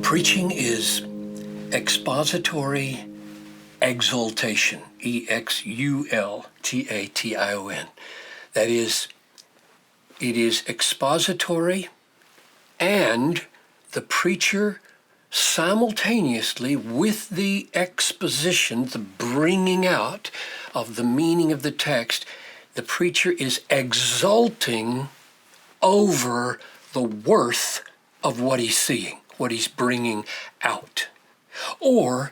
Preaching is expository exultation, exultation. That is, it is expository, and the preacher simultaneously with the exposition, the bringing out of the meaning of the text, the preacher is exulting over the worth of what he's seeing, what he's bringing out. Or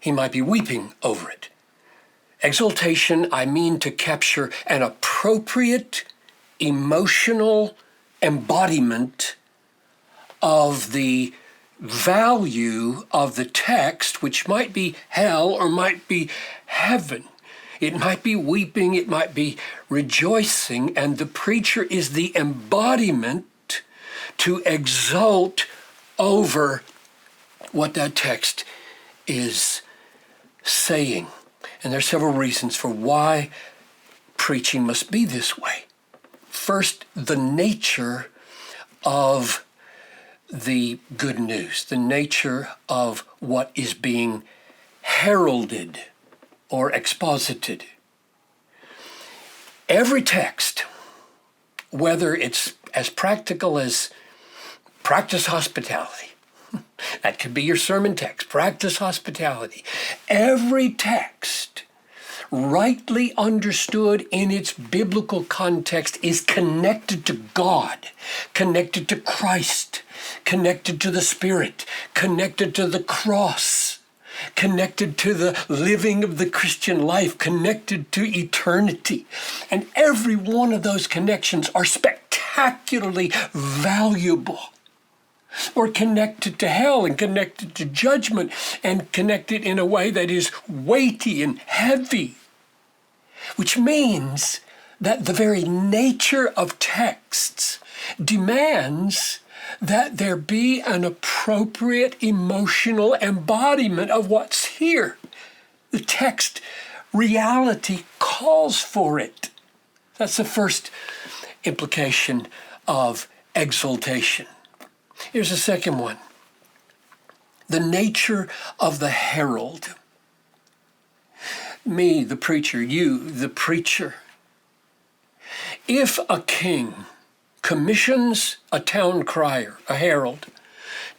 he might be weeping over it. Exultation, I mean to capture an appropriate emotional embodiment of the value of the text, which might be hell or might be heaven. It might be weeping, it might be rejoicing, and the preacher is the embodiment to exult over what that text is saying. And there are several reasons for why preaching must be this way. First, the nature of the good news, the nature of what is being heralded or exposited. Every text, whether it's as practical as practice hospitality, that could be your sermon text, practice hospitality. Every text, rightly understood in its biblical context, is connected to God, connected to Christ, connected to the Spirit, connected to the cross, connected to the living of the Christian life, connected to eternity. And every one of those connections are spectacularly valuable. Or connected to hell and connected to judgment and connected in a way that is weighty and heavy. Which means that the very nature of texts demands that there be an appropriate emotional embodiment of what's here. The text reality calls for it. That's the first implication of exultation. Here's a second one. The nature of the herald. Me, the preacher, you, the preacher. If a king commissions a town crier, a herald,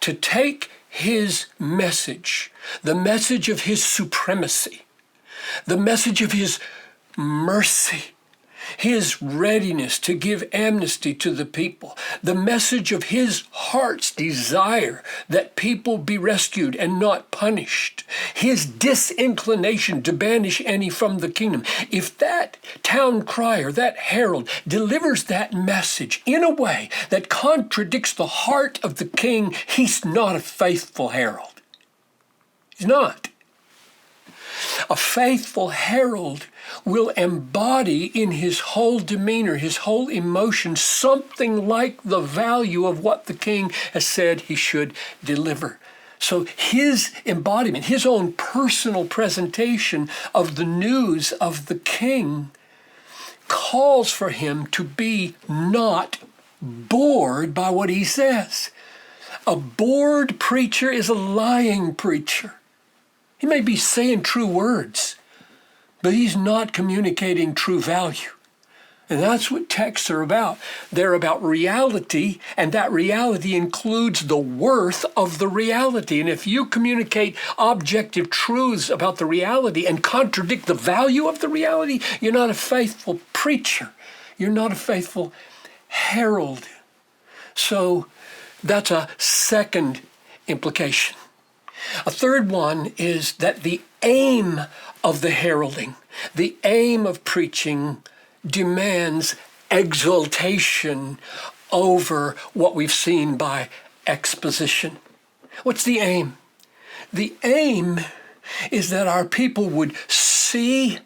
to take his message, the message of his supremacy, the message of his mercy, his readiness to give amnesty to the people, the message of his heart's desire that people be rescued and not punished, his disinclination to banish any from the kingdom. If that town crier, that herald, delivers that message in a way that contradicts the heart of the king, he's not a faithful herald. He's not. A faithful herald will embody in his whole demeanor, his whole emotion, something like the value of what the king has said he should deliver. So his embodiment, his own personal presentation of the news of the king calls for him to be not bored by what he says. A bored preacher is a lying preacher. He may be saying true words, but he's not communicating true value. And that's what texts are about. They're about reality, and that reality includes the worth of the reality. And if you communicate objective truths about the reality and contradict the value of the reality, you're not a faithful preacher. You're not a faithful herald. So that's a second implication. A third one is that the aim of the heralding, the aim of preaching, demands exultation over what we've seen by exposition. What's the aim? The aim is that our people would see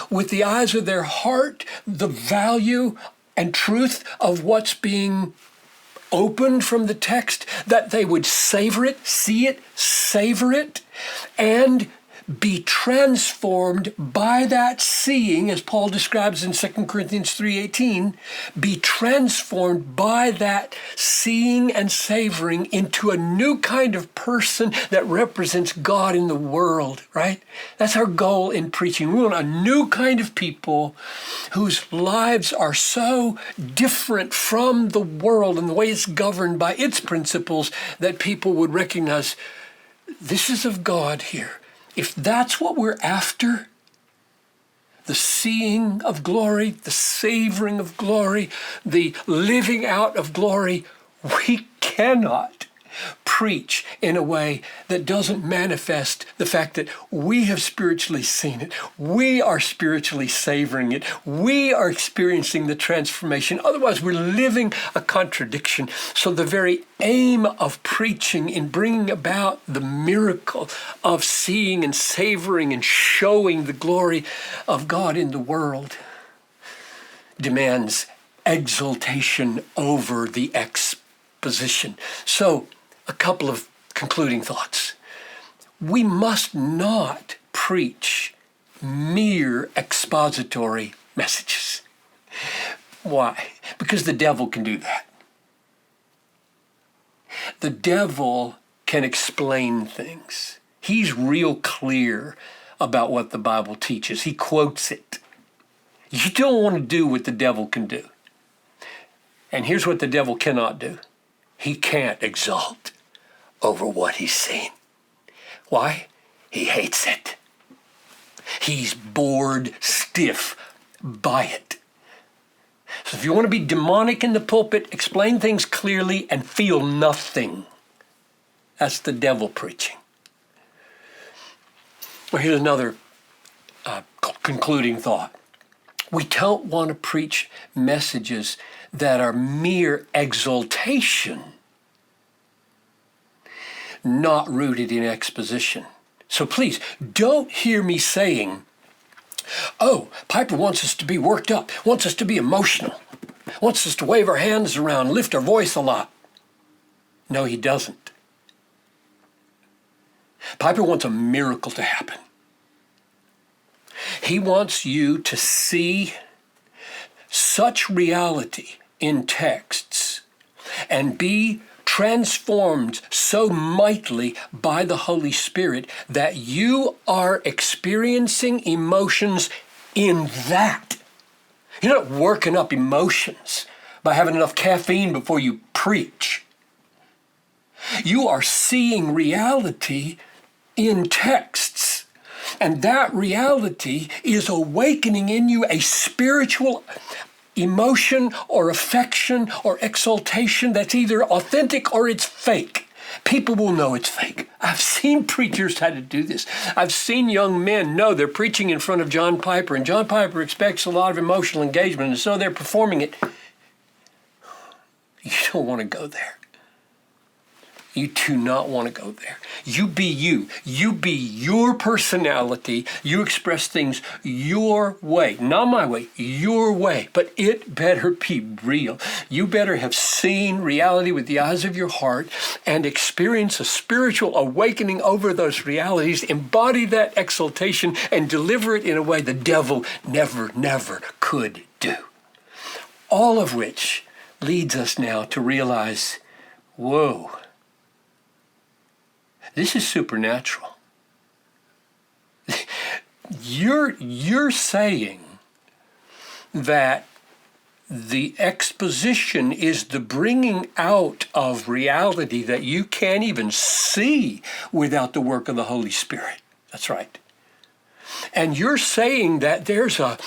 with the eyes of their heart the value and truth of what's being opened from the text, that they would savor it, see it, savor it, and be transformed by that seeing, as Paul describes in 2 Corinthians 3:18, be transformed by that seeing and savoring into a new kind of person that represents God in the world, right? That's our goal in preaching. We want a new kind of people whose lives are so different from the world and the way it's governed by its principles that people would recognize this is of God here. If that's what we're after, the seeing of glory, the savoring of glory, the living out of glory, we cannot preach in a way that doesn't manifest the fact that we have spiritually seen it. We are spiritually savoring it. We are experiencing the transformation. Otherwise, we're living a contradiction. So the very aim of preaching in bringing about the miracle of seeing and savoring and showing the glory of God in the world demands exultation over the exposition. So, a couple of concluding thoughts. We must not preach mere expository messages. Why? Because the devil can do that. The devil can explain things. He's real clear about what the Bible teaches. He quotes it. You don't want to do what the devil can do. And here's what the devil cannot do. He can't exult over what he's seen. Why? He hates it. He's bored stiff by it. So if you want to be demonic in the pulpit, explain things clearly and feel nothing. That's the devil preaching. Well, here's another concluding thought. We don't want to preach messages that are mere exaltation, not rooted in exposition. So please, don't hear me saying, oh, Piper wants us to be worked up, wants us to be emotional, wants us to wave our hands around, lift our voice a lot. No, he doesn't. Piper wants a miracle to happen. He wants you to see such reality in texts and be transformed so mightily by the Holy Spirit that you are experiencing emotions in that. You're not working up emotions by having enough caffeine before you preach. You are seeing reality in texts, and that reality is awakening in you a spiritual emotion or affection or exaltation that's either authentic or it's fake. People will know it's fake. I've seen preachers how to do this. I've seen young men know they're preaching in front of John Piper, and John Piper expects a lot of emotional engagement, and so they're performing it. You don't want to go there. You do not want to go there. You be you. You be your personality. You express things your way. Not my way, your way. But it better be real. You better have seen reality with the eyes of your heart and experience a spiritual awakening over those realities, embody that exaltation, and deliver it in a way the devil never could do. All of which leads us now to realize, whoa, this is supernatural. You're saying that the exposition is the bringing out of reality that you can't even see without the work of the Holy Spirit. That's right. And you're saying that there's a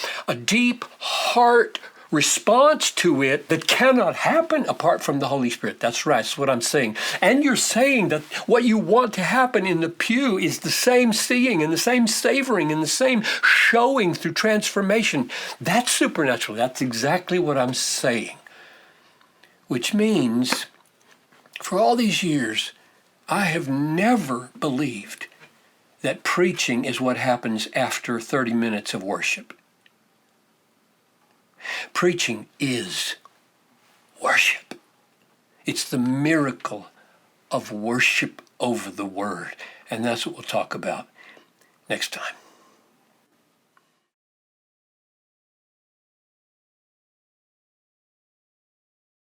deep heart response to it that cannot happen apart from the Holy Spirit. That's right. That's what I'm saying. And you're saying that what you want to happen in the pew is the same seeing and the same savoring and the same showing through transformation. That's supernatural. That's exactly what I'm saying. Which means, for all these years, I have never believed that preaching is what happens after 30 minutes of worship. Preaching is worship. It's the miracle of worship over the Word. And that's what we'll talk about next time.